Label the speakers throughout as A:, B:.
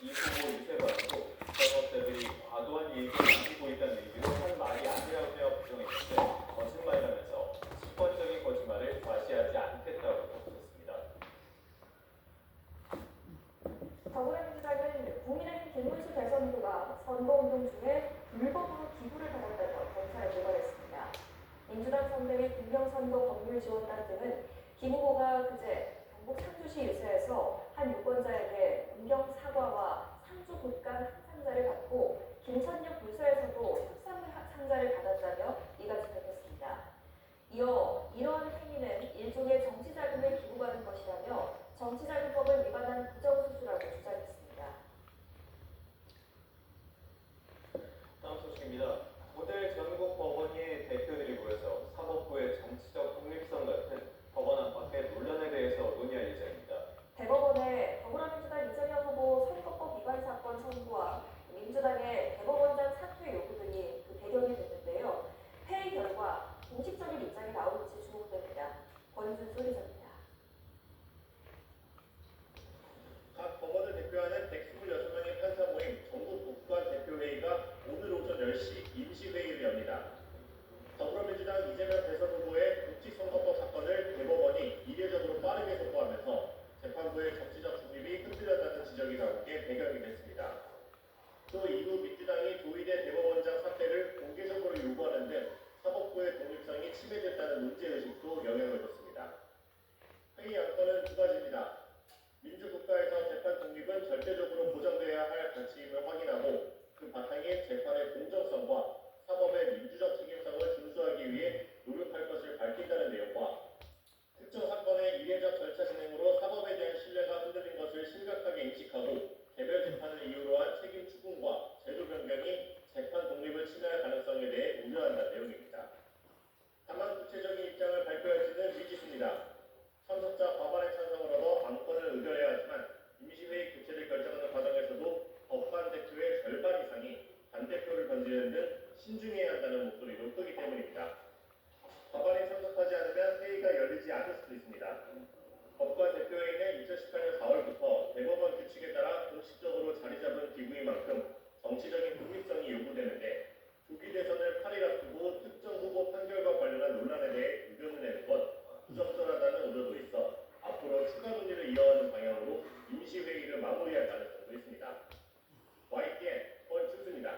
A: 이 부모 유세관도 사업자들이 과도한 이익을 남기고 있다는 의미로 한 말이 아니라고 되어 부정했는데 거짓말이라면서 직권적인 거짓말을 과시하지 않겠다고 덧붙였습니다.
B: 더불어민주당은 국민의힘 김문수 대선 후보가 선거운동 중에 불법으로 기부를 받았다며 검찰에 고발했습니다. 민주당 선대위 국정선거 법률 지원단 등은 김 후보가 그제 경북 상주시 유세에서 한 유권자에게 문경 사과와 상주 곶감 상자를 받고 김천역 유세에서도 협상 상자를 받았다며 이같이 밝혔습니다. 이어 이러한 행위는 일종의 정치자금을 기부받은 것이라며 정치자금법을 위반한 부정수수라고 주장했습니다.
A: 다음 소식입니다. 오늘 전국 법원의 대표들이 모여서 사법부의 정치적 독립성 같은 법원 안팎의 논란에 대해서 논의할 예정입니다.
B: 대법원의 더불어민주당 이재명 후보 선거법 위반 사건 청구와 민주당의 대법원장 사퇴 요구 등이 그 배경이 됐는데요. 회의 결과 공식적인 입장이 나올지 주목됩니다. 권준수 기자입니다.
C: 각 법원을 대표하는 126명의 판사 모임 전국 법관 대표회의가 오늘 오전 10시 임시회의를 엽니다. 더불어민주당 이재명 대선 후보의 국지선거법 사건을 대법원이 이례적으로 빠르게 선고하면서 재판부의 정치적 중립이 흔들렸다는 지적이 나온 게 배경이 됐습니다. 또 이후 민주당이 조희대 대법원장 사퇴를 공개적으로 요구하는 등 사법부의 독립성이 침해됐다는 문제의식도 영향을 줬습니다. 회의 안건은 두 가지입니다. 민주국가에서 재판 독립은 절대적으로 보장돼야 할 가치임을 확인하고 그 바탕에 재판의 공정성과 사법의 민주적 책임성을 준수하기 위해 노력할 것을 밝힌다는 내용과 특정 사건의 이례적 절차 진행으로 사법에 대한 신뢰가 흔들린 것을 심각하게 인식하고 개별 재판을 이유로 한 책임 추궁과 제도 변경이 재판 독립을 침해할 가능성에 대해 우려한다는 내용입니다. 다만 구체적인 입장을 발표할지는 미지수입니다. 참석자 과반의 찬성을 얻어 안건을 의결해야 하지만 임시회의 개최를 결정하는 과정에서도 법관 대표의 절반 이상이 반대표를 던지는 등 신중해야 한다는 목소리도 크기 때문입니다. 과반이 참석하지 않으면 회의가 열리지 않을 수도 있습니다. 법관 대표회의는 2018년 4월부터 대법원 규칙에 따라 공식적으로 자리 잡은 기구인 만큼 정치적인 독립성이 요구되는데 조기 대선을 8일 앞두고 특정 후보 판결과 관련한 논란에 대해 의견을 내는 것 부적절하다는 우려도 있어 앞으로 추가 논의를 이어가는 방향으로 임시회의를 마무리할 가능성도 있습니다. YTN 권준수입니다.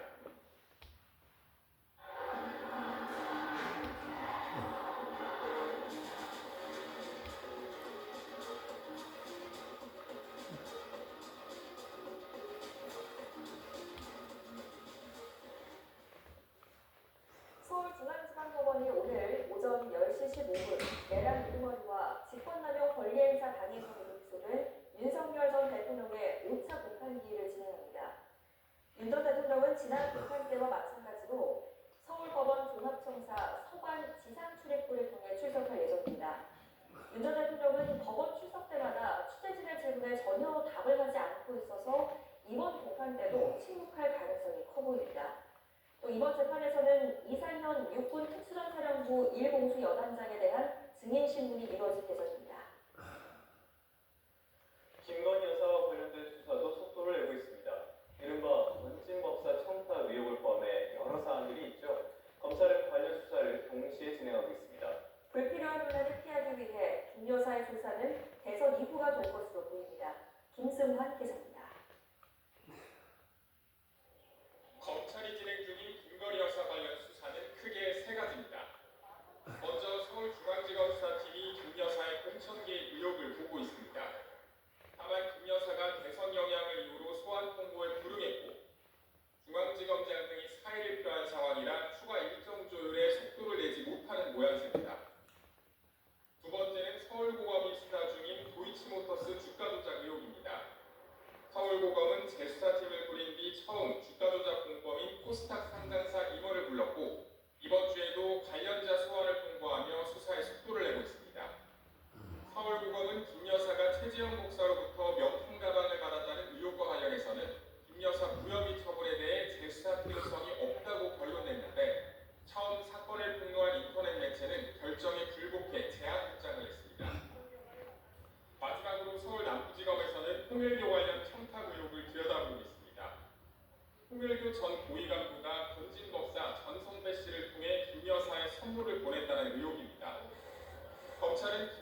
B: 서울중앙지방법원이 오늘 오전 10시 15분 내란 우두머리와 직권남용 권리행사 당해 혐의로 기소된 윤석열 전 대통령의 5차 공판기일을 진행합니다. 윤 전 대통령은 지난 공판 때와 마찬가지로 서울법원 종합청사 서관 지상출입구를 통해 출석할 예정입니다. 윤 전 대통령은 법원 출석 때마다 취재진의 질문에 전혀 답을 하지 않고 있어서 이번 공판 때도 침묵할 가능성이 커 보입니다. 또 이번 재판에서는 이상현 육군 특수전사령부 1공수 여단장에 대한 증인 신문이 이루어질 예정입니다.
A: 김건희 여사와 관련된 수사도 속도를 내고 있습니다. 이른바 원진법사 청탁 의혹을 포함해 여러 사안들이 있죠. 검찰은 관련 수사를 동시에 진행하고 있습니다.
B: 불필요한 논란을 피하기 위해 김 여사의 조사는 대선 이후가 될 것으로 보입니다. 김승환 기자입니다.
D: 검찰이 진행 중인 김건희 여사 관련 수사는 크게 세 가지입니다. 먼저 서울중앙지검 수사팀이 김 여사의 공천계 의혹을 보고 있습니다. 다만 김 여사가 대선 영향을 이유로 소환 통보에 불응했고 중앙지검장 등이 사의를 표한 상황이라 추가 일정 조율에 속도를 내지 못하는 모양새입니다. 두 번째는 서울고검이 수사 중인 도이치모터스 주가 조작 의혹입니다. 서울고검은 재수사팀을 꾸린 뒤 처음 주가 조작 공범인 코스닥 상장사 임원을 불렀고 이번 주에도 관련자 소환을 통보하며 수사에 속도를 내고 있습니다. 서울고검은 김 여사가 최재형 목사로부터 명품 가방을 받았다는 의혹과 관련해서는 김 여사 무혐의 처분에 대해 재수사 필요성이 없다고 결론냈는데 처음 사건을 폭로한 인터넷 매체는 결정에 불복해 제한 입장을 냈습니다. 마지막으로 서울 남부지검에서는 통일교 관련 청탁 의혹을 들여다보고 있습니다. 한동훈 전 고위간부가 건진법사 전선배 씨를 통해 김 여사의 선물을 보냈다는 의혹입니다. 검찰은